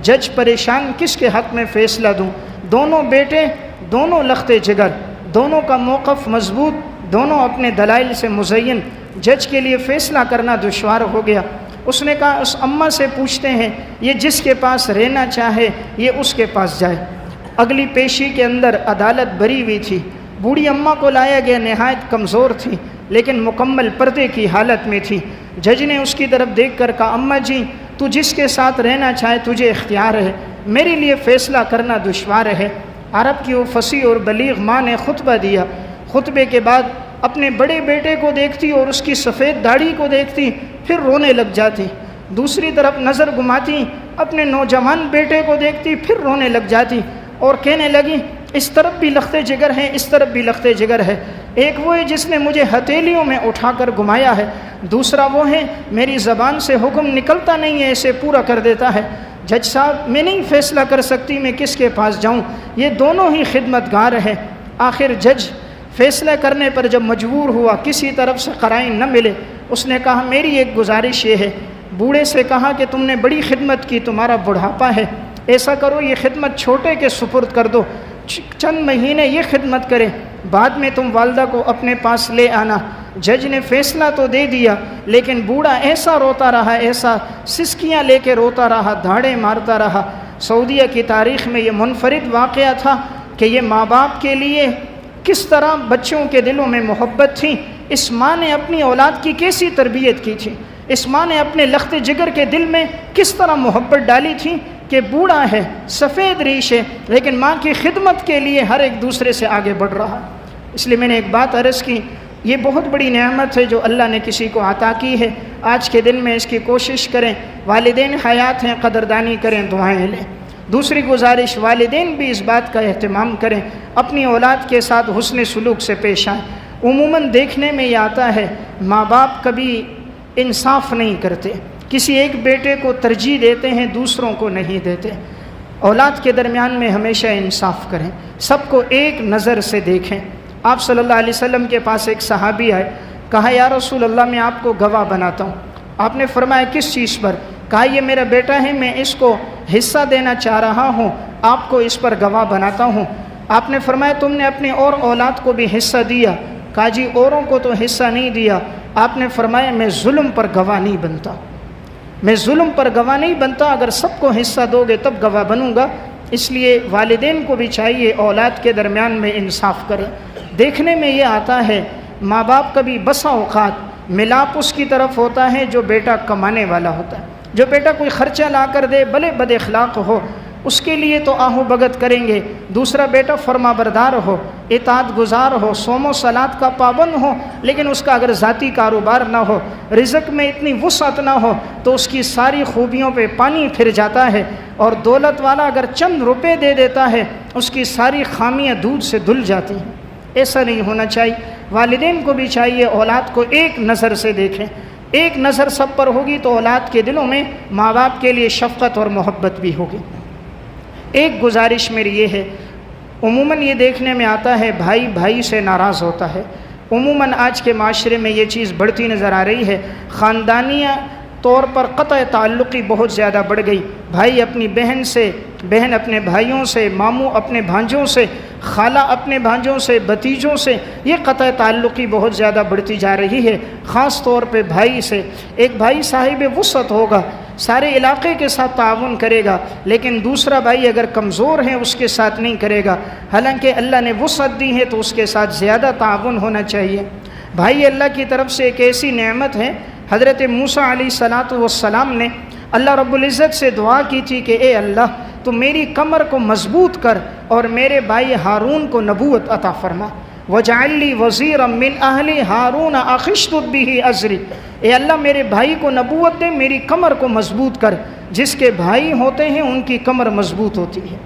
جج پریشان، کس کے حق میں فیصلہ دوں؟ دونوں بیٹے، دونوں لخت جگر، دونوں کا موقف مضبوط، دونوں اپنے دلائل سے مزین، جج کے لیے فیصلہ کرنا دشوار ہو گیا۔ اس نے کہا اس اماں سے پوچھتے ہیں، یہ جس کے پاس رہنا چاہے یہ اس کے پاس جائے۔ اگلی پیشی کے اندر عدالت بری ہوئی تھی، بوڑھی اماں کو لایا گیا، نہایت کمزور تھی لیکن مکمل پردے کی حالت میں تھی۔ جج نے اس کی طرف دیکھ کر کہا، اماں جی تو جس کے ساتھ رہنا چاہے تجھے اختیار ہے، میرے لیے فیصلہ کرنا دشوار ہے۔ عرب کی وہ فصیح اور بلیغ ماں نے خطبہ دیا، خطبے کے بعد اپنے بڑے بیٹے کو دیکھتی اور اس کی سفید داڑھی کو دیکھتی، پھر رونے لگ جاتی۔ دوسری طرف نظر گھماتی، اپنے نوجوان بیٹے کو دیکھتی، پھر رونے لگ جاتی اور کہنے لگی اس طرف بھی لختے جگر ہیں، اس طرف بھی لختے جگر ہے۔ ایک وہ ہے جس نے مجھے ہتھیلیوں میں اٹھا کر گھمایا ہے، دوسرا وہ ہے میری زبان سے حکم نکلتا نہیں ہے، اسے پورا کر دیتا ہے۔ جج صاحب میں نہیں فیصلہ کر سکتی میں کس کے پاس جاؤں، یہ دونوں ہی خدمتگار ہیں۔ آخر جج فیصلہ کرنے پر جب مجبور ہوا، کسی طرف سے قرائن نہ ملے، اس نے کہا میری ایک گزارش یہ ہے، بوڑھے سے کہا کہ تم نے بڑی خدمت کی، تمہارا بڑھاپا ہے، ایسا کرو یہ خدمت چھوٹے کے سپرد کر دو، چند مہینے یہ خدمت کرے، بعد میں تم والدہ کو اپنے پاس لے آنا۔ جج نے فیصلہ تو دے دیا لیکن بوڑھا ایسا روتا رہا، ایسا سسکیاں لے کے روتا رہا، دھاڑے مارتا رہا۔ سعودیہ کی تاریخ میں یہ منفرد واقعہ تھا کہ یہ ماں باپ کے لیے کس طرح بچوں کے دلوں میں محبت تھی، اس ماں نے اپنی اولاد کی کیسی تربیت کی تھی، اس ماں نے اپنے لخت جگر کے دل میں کس طرح محبت ڈالی تھی کہ بوڑھا ہے، سفید ریش ہے، لیکن ماں کی خدمت کے لیے ہر ایک دوسرے سے آگے بڑھ رہا۔ اس لیے میں نے ایک بات عرض کی، یہ بہت بڑی نعمت ہے جو اللہ نے کسی کو عطا کی ہے، آج کے دن میں اس کی کوشش کریں، والدین حیات ہیں قدردانی کریں، دعائیں لیں۔ دوسری گزارش، والدین بھی اس بات کا اہتمام کریں، اپنی اولاد کے ساتھ حسن سلوک سے پیش آئیں۔ عموماً دیکھنے میں یہ آتا ہے ماں باپ کبھی انصاف نہیں کرتے، کسی ایک بیٹے کو ترجیح دیتے ہیں، دوسروں کو نہیں دیتے۔ اولاد کے درمیان میں ہمیشہ انصاف کریں، سب کو ایک نظر سے دیکھیں۔ آپ صلی اللہ علیہ وسلم کے پاس ایک صحابی آئے، کہا یا رسول اللہ میں آپ کو گواہ بناتا ہوں۔ آپ نے فرمایا کس چیز پر؟ کہا یہ میرا بیٹا ہے، میں اس کو حصہ دینا چاہ رہا ہوں، آپ کو اس پر گواہ بناتا ہوں۔ آپ نے فرمایا تم نے اپنی اور اولاد کو بھی حصہ دیا؟ کہا جی اوروں کو تو حصہ نہیں دیا۔ آپ نے فرمایا میں ظلم پر گواہ نہیں بنتا، میں ظلم پر گواہ نہیں بنتا، اگر سب کو حصہ دو گے تب گواہ بنوں گا۔ اس لیے والدین کو بھی چاہیے اولاد کے درمیان میں انصاف کریں۔ دیکھنے میں یہ آتا ہے ماں باپ کا بھی بسا اوقات ملاپ اس کی طرف ہوتا ہے جو بیٹا کمانے والا ہوتا ہے، جو بیٹا کوئی خرچہ لا کر دے بھلے بد اخلاق ہو اس کے لیے تو آہو بھگت کریں گے، دوسرا بیٹا فرما بردار ہو، اطاعت گزار ہو، صوم و صلات کا پابند ہو، لیکن اس کا اگر ذاتی کاروبار نہ ہو، رزق میں اتنی وسعت نہ ہو تو اس کی ساری خوبیوں پہ پانی پھر جاتا ہے، اور دولت والا اگر چند روپے دے دیتا ہے اس کی ساری خامیاں دودھ سے دھل جاتی ہیں۔ ایسا نہیں ہونا چاہیے۔ والدین کو بھی چاہیے اولاد کو ایک نظر سے دیکھیں، ایک نظر سب پر ہوگی تو اولاد کے دلوں میں ماں باپ کے لیے شفقت اور محبت بھی ہوگی۔ ایک گزارش میری یہ ہے، عموماً یہ دیکھنے میں آتا ہے بھائی بھائی سے ناراض ہوتا ہے، عموماً آج کے معاشرے میں یہ چیز بڑھتی نظر آ رہی ہے، خاندانیہ طور پر قطع تعلقی بہت زیادہ بڑھ گئی، بھائی اپنی بہن سے، بہن اپنے بھائیوں سے، ماموں اپنے بھانجوں سے، خالہ اپنے بھانجوں سے، بھتیجوں سے، یہ قطع تعلقی بہت زیادہ بڑھتی جا رہی ہے، خاص طور پہ بھائی سے۔ ایک بھائی صاحب وسعت ہوگا، سارے علاقے کے ساتھ تعاون کرے گا، لیکن دوسرا بھائی اگر کمزور ہے اس کے ساتھ نہیں کرے گا، حالانکہ اللہ نے وسعت دی ہے تو اس کے ساتھ زیادہ تعاون ہونا چاہیے۔ بھائی اللہ کی طرف سے ایک ایسی نعمت ہے، حضرت موسیٰ علیہ السلام نے اللہ رب العزت سے دعا کی تھی کہ اے اللہ تو میری کمر کو مضبوط کر اور میرے بھائی ہارون کو نبوت عطا فرما، وَاجْعَلْ لِي وَزِيرًا مِّنْ أَهْلِي هَارُونَ أَخِشْدُدْ بِهِ أَزْرِي، اے اللہ میرے بھائی کو نبوت دے، میری کمر کو مضبوط کر۔ جس کے بھائی ہوتے ہیں ان کی کمر مضبوط ہوتی ہے،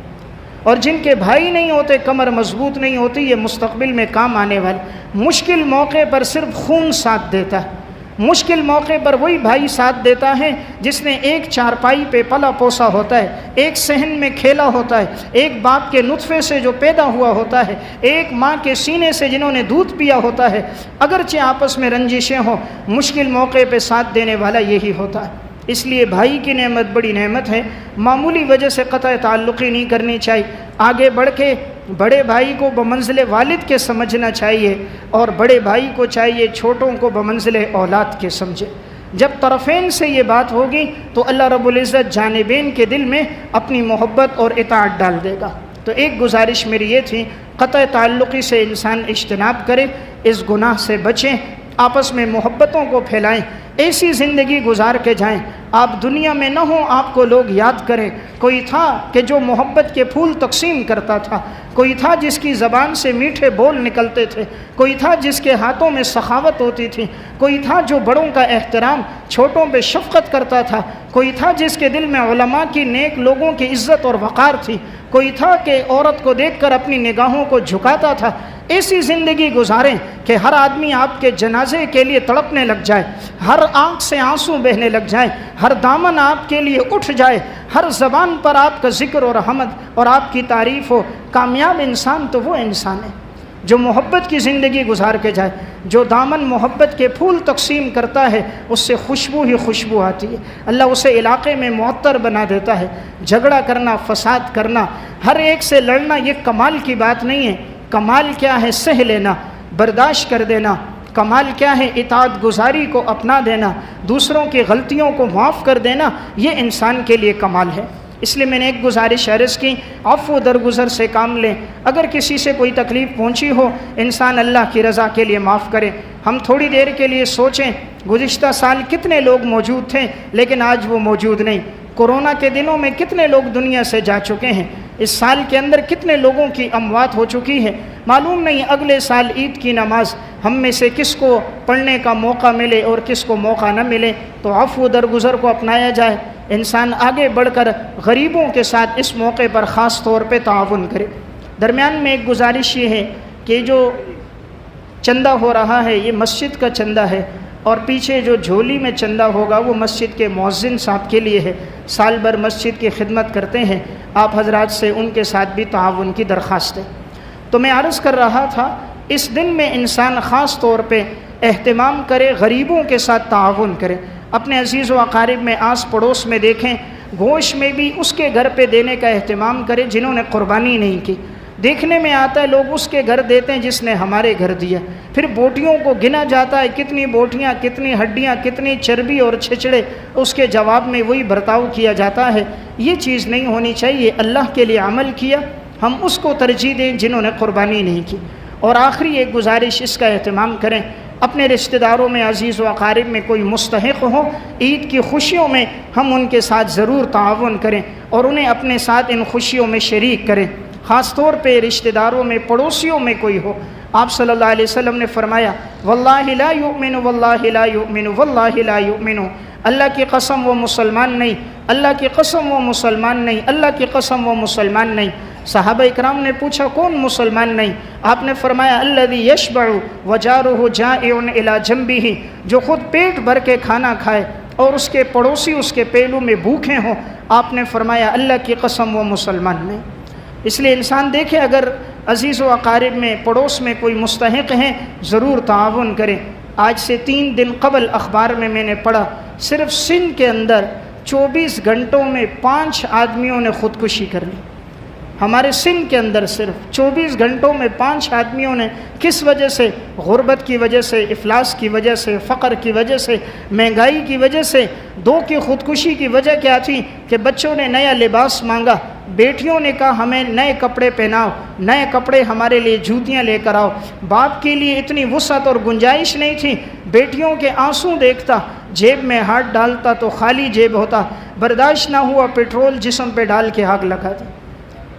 اور جن کے بھائی نہیں ہوتے کمر مضبوط نہیں ہوتی، یہ مستقبل میں کام آنے والے۔ مشکل موقع پر صرف خون ساتھ دیتا ہے، مشکل موقع پر وہی بھائی ساتھ دیتا ہے جس نے ایک چارپائی پہ پلا پوسا ہوتا ہے، ایک صحن میں کھیلا ہوتا ہے، ایک باپ کے نطفے سے جو پیدا ہوا ہوتا ہے، ایک ماں کے سینے سے جنہوں نے دودھ پیا ہوتا ہے، اگرچہ آپس میں رنجشیں ہوں، مشکل موقع پہ ساتھ دینے والا یہی ہوتا ہے۔ اس لیے بھائی کی نعمت بڑی نعمت ہے، معمولی وجہ سے قطع تعلقی نہیں کرنی چاہیے، آگے بڑھ کے بڑے بھائی کو بمنزل والد کے سمجھنا چاہیے اور بڑے بھائی کو چاہیے چھوٹوں کو بمنزل اولاد کے سمجھے۔ جب طرفین سے یہ بات ہوگی تو اللہ رب العزت جانبین کے دل میں اپنی محبت اور اطاعت ڈال دے گا۔ تو ایک گزارش میری یہ تھی، قطع تعلقی سے انسان اجتناب کرے، اس گناہ سے بچیں، آپس میں محبتوں کو پھیلائیں، ایسی زندگی گزار کے جائیں آپ دنیا میں نہ ہوں، آپ کو لوگ یاد کریں۔ کوئی تھا کہ جو محبت کے پھول تقسیم کرتا تھا، کوئی تھا جس کی زبان سے میٹھے بول نکلتے تھے، کوئی تھا جس کے ہاتھوں میں سخاوت ہوتی تھی، کوئی تھا جو بڑوں کا احترام، چھوٹوں پہ شفقت کرتا تھا، کوئی تھا جس کے دل میں علماء کی، نیک لوگوں کی عزت اور وقار تھی، کوئی تھا کہ عورت کو دیکھ کر اپنی نگاہوں کو جھکاتا تھا۔ ایسی زندگی گزاریں کہ ہر آدمی آپ کے جنازے کے لیے تڑپنے لگ جائے، ہر آنکھ سے آنسو بہنے لگ جائیں، ہر دامن آپ کے لیے اٹھ جائے، ہر زبان پر آپ کا ذکر اور حمد اور آپ کی تعریف ہو۔ کامیاب انسان تو وہ انسان ہے جو محبت کی زندگی گزار کے جائے، جو دامن محبت کے پھول تقسیم کرتا ہے، اس سے خوشبو ہی خوشبو آتی ہے، اللہ اسے علاقے میں معطر بنا دیتا ہے۔ جھگڑا کرنا، فساد کرنا، ہر ایک سے لڑنا، یہ کمال کی بات نہیں ہے۔ کمال کیا ہے؟ سہ لینا، برداشت کر دینا۔ کمال کیا ہے؟ اطاعت گزاری کو اپنا دینا، دوسروں کی غلطیوں کو معاف کر دینا، یہ انسان کے لیے کمال ہے۔ اس لیے میں نے ایک گزارش عرض کی، عفو درگزر سے کام لیں۔ اگر کسی سے کوئی تکلیف پہنچی ہو، انسان اللہ کی رضا کے لیے معاف کرے۔ ہم تھوڑی دیر کے لیے سوچیں، گزشتہ سال کتنے لوگ موجود تھے لیکن آج وہ موجود نہیں۔ کورونا کے دنوں میں کتنے لوگ دنیا سے جا چکے ہیں، اس سال کے اندر کتنے لوگوں کی اموات ہو چکی ہے۔ معلوم نہیں اگلے سال عید کی نماز ہم میں سے کس کو پڑھنے کا موقع ملے اور کس کو موقع نہ ملے۔ تو عفو درگزر کو اپنایا جائے، انسان آگے بڑھ کر غریبوں کے ساتھ اس موقع پر خاص طور پہ تعاون کرے۔ درمیان میں ایک گزارش یہ ہے کہ جو چندہ ہو رہا ہے یہ مسجد کا چندہ ہے، اور پیچھے جو جھولی میں چندہ ہوگا وہ مسجد کے مؤذن صاحب کے لیے ہے، سال بھر مسجد کی خدمت کرتے ہیں، آپ حضرات سے ان کے ساتھ بھی تعاون کی درخواست ہے۔ تو میں عرض کر رہا تھا، اس دن میں انسان خاص طور پہ اہتمام کرے، غریبوں کے ساتھ تعاون کرے، اپنے عزیز و اقارب میں، آس پڑوس میں دیکھیں، گوشت میں بھی اس کے گھر پہ دینے کا اہتمام کرے جنہوں نے قربانی نہیں کی۔ دیکھنے میں آتا ہے لوگ اس کے گھر دیتے ہیں جس نے ہمارے گھر دیا، پھر بوٹیوں کو گنا جاتا ہے، کتنی بوٹیاں، کتنی ہڈیاں، کتنی چربی اور چھچڑے، اس کے جواب میں وہی برتاؤ کیا جاتا ہے۔ یہ چیز نہیں ہونی چاہیے۔ اللہ کے لیے عمل کیا، ہم اس کو ترجیح دیں جنہوں نے قربانی نہیں کی۔ اور آخری ایک گزارش، اس کا اہتمام کریں، اپنے رشتہ داروں میں، عزیز و اقارب میں کوئی مستحق ہو، عید کی خوشیوں میں ہم ان کے ساتھ ضرور تعاون کریں اور انہیں اپنے ساتھ ان خوشیوں میں شریک کریں۔ خاص طور پہ رشتہ داروں میں، پڑوسیوں میں کوئی ہو۔ آپ صلی اللہ علیہ وسلم نے فرمایا، واللہ لا یؤمن واللہ لا یؤمن واللہ لا یؤمن، اللہ کی قسم وہ مسلمان نہیں، اللہ کی قسم وہ مسلمان نہیں، اللہ کی قسم وہ مسلمان نہیں۔ صحابہ اکرام نے پوچھا کون مسلمان نہیں؟ آپ نے فرمایا الذی یشبع وجارہ جائع الی جنبہ، جو خود پیٹ بھر کے کھانا کھائے اور اس کے پڑوسی اس کے پہلو میں بھوکے ہوں۔ آپ نے فرمایا اللہ کی قسم وہ مسلمان نہیں۔ اس لیے انسان دیکھے اگر عزیز و اقارب میں، پڑوس میں کوئی مستحق ہیں، ضرور تعاون کریں۔ آج سے 3 دن قبل اخبار میں نے پڑھا، صرف سندھ کے اندر 24 گھنٹوں میں 5 آدمیوں نے خودکشی کر لی۔ ہمارے سندھ کے اندر صرف 24 گھنٹوں میں 5 آدمیوں نے، کس وجہ سے؟ غربت کی وجہ سے، افلاس کی وجہ سے، فقر کی وجہ سے، مہنگائی کی وجہ سے۔ 2 کی خودکشی کی وجہ کیا تھی کہ بچوں نے نیا لباس مانگا، بیٹیوں نے کہا ہمیں نئے کپڑے پہناؤ، نئے کپڑے ہمارے لیے، جوتیاں لے کر آؤ۔ باپ کے لیے اتنی وسعت اور گنجائش نہیں تھی، بیٹیوں کے آنسو دیکھتا، جیب میں ہاتھ ڈالتا تو خالی جیب ہوتا، برداشت نہ ہوا، پیٹرول جسم پہ ڈال کے آگ لگا دی۔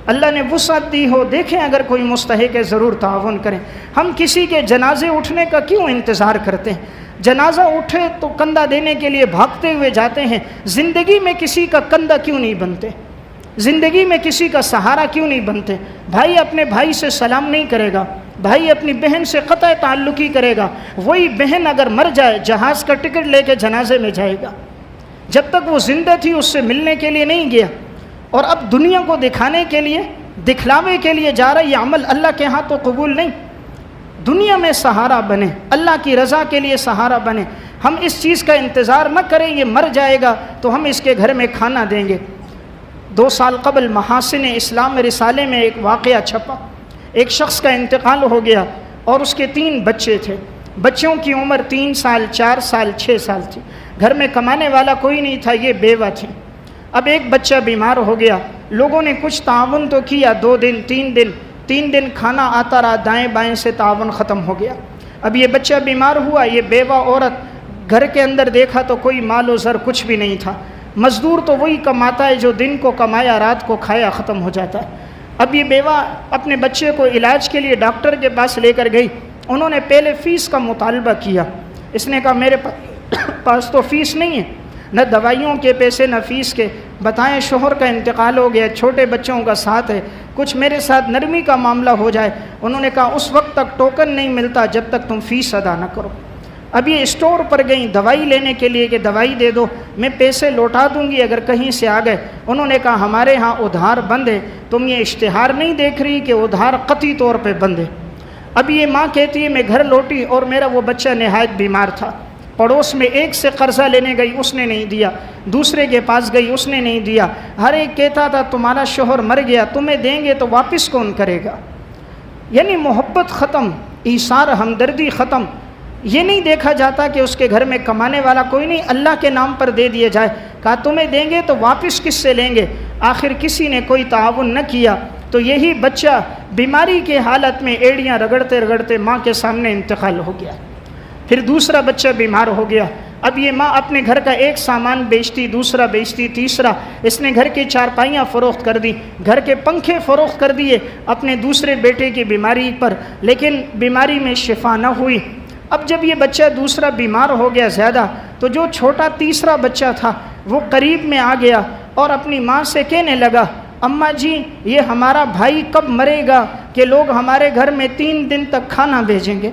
اللہ نے وسعت دی ہو، دیکھیں اگر کوئی مستحق ہے ضرور تعاون کریں۔ ہم کسی کے جنازے اٹھنے کا کیوں انتظار کرتے ہیں؟ جنازہ اٹھے تو کندھا دینے کے لیے بھاگتے ہوئے جاتے ہیں، زندگی میں کسی کا کندھا کیوں نہیں بنتے؟ زندگی میں کسی کا سہارا کیوں نہیں بنتے؟ بھائی اپنے بھائی سے سلام نہیں کرے گا، بھائی اپنی بہن سے قطع تعلق ہی کرے گا، وہی بہن اگر مر جائے جہاز کا ٹکٹ لے کے جنازے میں جائے گا، جب تک وہ زندہ تھی اس سے ملنے کے لیے نہیں گیا، اور اب دنیا کو دکھانے کے لیے، دکھلاوے کے لیے جا رہا ہے۔ یہ عمل اللہ کے ہاں تو قبول نہیں۔ دنیا میں سہارا بنے، اللہ کی رضا کے لیے سہارا بنے۔ ہم اس چیز کا انتظار نہ کریں یہ مر جائے گا تو ہم اس کے گھر میں کھانا دیں گے۔ 2 سال قبل محاسن اسلام رسالے میں ایک واقعہ چھپا، ایک شخص کا انتقال ہو گیا اور اس کے 3 بچے تھے. بچوں کی عمر 3 سال 4 سال 6 سال تھی. گھر میں کمانے والا کوئی نہیں تھا، یہ بیوہ تھی. اب ایک بچہ بیمار ہو گیا. لوگوں نے کچھ تعاون تو کیا، 2 دن 3 دن کھانا آتا رہا، دائیں بائیں سے تعاون ختم ہو گیا. اب یہ بچہ بیمار ہوا. یہ بیوہ عورت گھر کے اندر دیکھا تو کوئی مال و زر کچھ بھی نہیں تھا. مزدور تو وہی کماتا ہے جو دن کو کمایا رات کو کھایا ختم ہو جاتا ہے. اب یہ بیوہ اپنے بچے کو علاج کے لیے ڈاکٹر کے پاس لے کر گئی. انہوں نے پہلے فیس کا مطالبہ کیا. اس نے کہا میرے پاس تو فیس نہیں ہے، نہ دوائیوں کے پیسے نہ فیس کے. بتائیں شوہر کا انتقال ہو گیا، چھوٹے بچوں کا ساتھ ہے، کچھ میرے ساتھ نرمی کا معاملہ ہو جائے. انہوں نے کہا اس وقت تک ٹوکن نہیں ملتا جب تک تم فیس ادا نہ کرو. اب یہ اسٹور پر گئیں دوائی لینے کے لیے کہ دوائی دے دو، میں پیسے لوٹا دوں گی اگر کہیں سے آ گئے. انہوں نے کہا ہمارے ہاں ادھار بند ہے، تم یہ اشتہار نہیں دیکھ رہی کہ ادھار قطعی طور پہ بند ہے. اب یہ ماں کہتی ہے میں گھر لوٹی اور میرا وہ بچہ نہایت بیمار تھا. پڑوس میں ایک سے قرضہ لینے گئی، اس نے نہیں دیا. دوسرے کے پاس گئی، اس نے نہیں دیا. ہر ایک کہتا تھا تمہارا شوہر مر گیا، تمہیں دیں گے تو واپس کون کرے گا. یعنی محبت ختم، ایثار ہمدردی ختم. یہ نہیں دیکھا جاتا کہ اس کے گھر میں کمانے والا کوئی نہیں، اللہ کے نام پر دے دیے جائے. کہا تمہیں دیں گے تو واپس کس سے لیں گے. آخر کسی نے کوئی تعاون نہ کیا تو یہی بچہ بیماری کے حالت میں ایڑیاں رگڑتے رگڑتے ماں کے سامنے انتقال ہو گیا. پھر دوسرا بچہ بیمار ہو گیا. اب یہ ماں اپنے گھر کا ایک سامان بیچتی، دوسرا بیچتی، تیسرا اس نے گھر کی چارپائیاں فروخت کر دی، گھر کے پنکھے فروخت کر دیے اپنے دوسرے بیٹے کی بیماری پر، لیکن بیماری میں شفا نہ ہوئی. اب جب یہ بچہ دوسرا بیمار ہو گیا زیادہ تو جو چھوٹا تیسرا بچہ تھا وہ قریب میں آ گیا اور اپنی ماں سے کہنے لگا اماں جی یہ ہمارا بھائی کب مرے گا کہ لوگ ہمارے گھر میں 3 دن تک کھانا بھیجیں گے.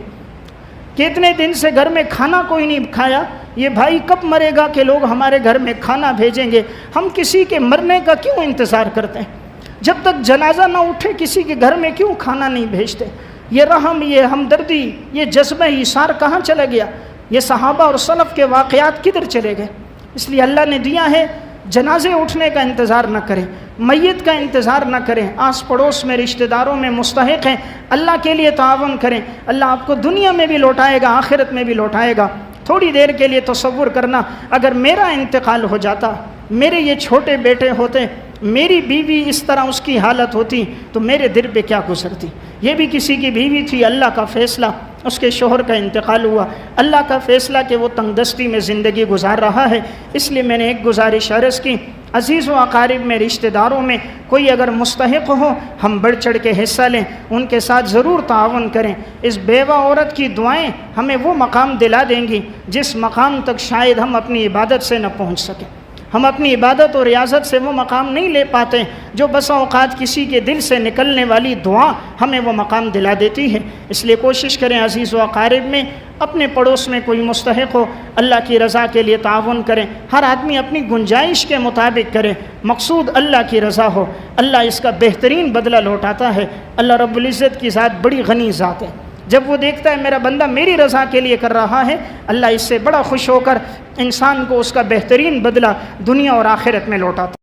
کتنے دن سے گھر میں کھانا کوئی نہیں کھایا، یہ بھائی کب مرے گا کہ لوگ ہمارے گھر میں کھانا بھیجیں گے. ہم کسی کے مرنے کا کیوں انتظار کرتے ہیں؟ جب تک جنازہ نہ اٹھے کسی کے گھر میں کیوں کھانا نہیں بھیجتے؟ یہ رحم، یہ ہمدردی، یہ جذبہ ایثار کہاں چلا گیا؟ یہ صحابہ اور سلف کے واقعات کدھر چلے گئے؟ اس لیے اللہ نے دیا ہے جنازے اٹھنے کا انتظار نہ کریں، میت کا انتظار نہ کریں. آس پڑوس میں رشتہ داروں میں مستحق ہیں، اللہ کے لیے تعاون کریں. اللہ آپ کو دنیا میں بھی لوٹائے گا، آخرت میں بھی لوٹائے گا. تھوڑی دیر کے لیے تصور کرنا اگر میرا انتقال ہو جاتا، میرے یہ چھوٹے بیٹے ہوتے، میری بیوی اس طرح اس کی حالت ہوتی تو میرے دل پہ کیا گزرتی. یہ بھی کسی کی بیوی تھی، اللہ کا فیصلہ، اس کے شوہر کا انتقال ہوا، اللہ کا فیصلہ کہ وہ تنگ دستی میں زندگی گزار رہا ہے. اس لیے میں نے ایک گزارش عرض کی، عزیز و اقارب میں رشتہ داروں میں کوئی اگر مستحق ہو ہم بڑھ چڑھ کے حصہ لیں، ان کے ساتھ ضرور تعاون کریں. اس بیوہ عورت کی دعائیں ہمیں وہ مقام دلا دیں گی جس مقام تک شاید ہم اپنی عبادت سے نہ پہنچ سکیں. ہم اپنی عبادت اور ریاضت سے وہ مقام نہیں لے پاتے جو بسا اوقات کسی کے دل سے نکلنے والی دعا ہمیں وہ مقام دلا دیتی ہے. اس لیے کوشش کریں عزیز و اقارب میں اپنے پڑوس میں کوئی مستحق ہو، اللہ کی رضا کے لیے تعاون کریں. ہر آدمی اپنی گنجائش کے مطابق کرے، مقصود اللہ کی رضا ہو. اللہ اس کا بہترین بدلہ لوٹاتا ہے. اللہ رب العزت کی ذات بڑی غنی ذات ہے. جب وہ دیکھتا ہے میرا بندہ میری رضا کے لیے کر رہا ہے، اللہ اس سے بڑا خوش ہو کر انسان کو اس کا بہترین بدلہ دنیا اور آخرت میں لوٹاتا ہے.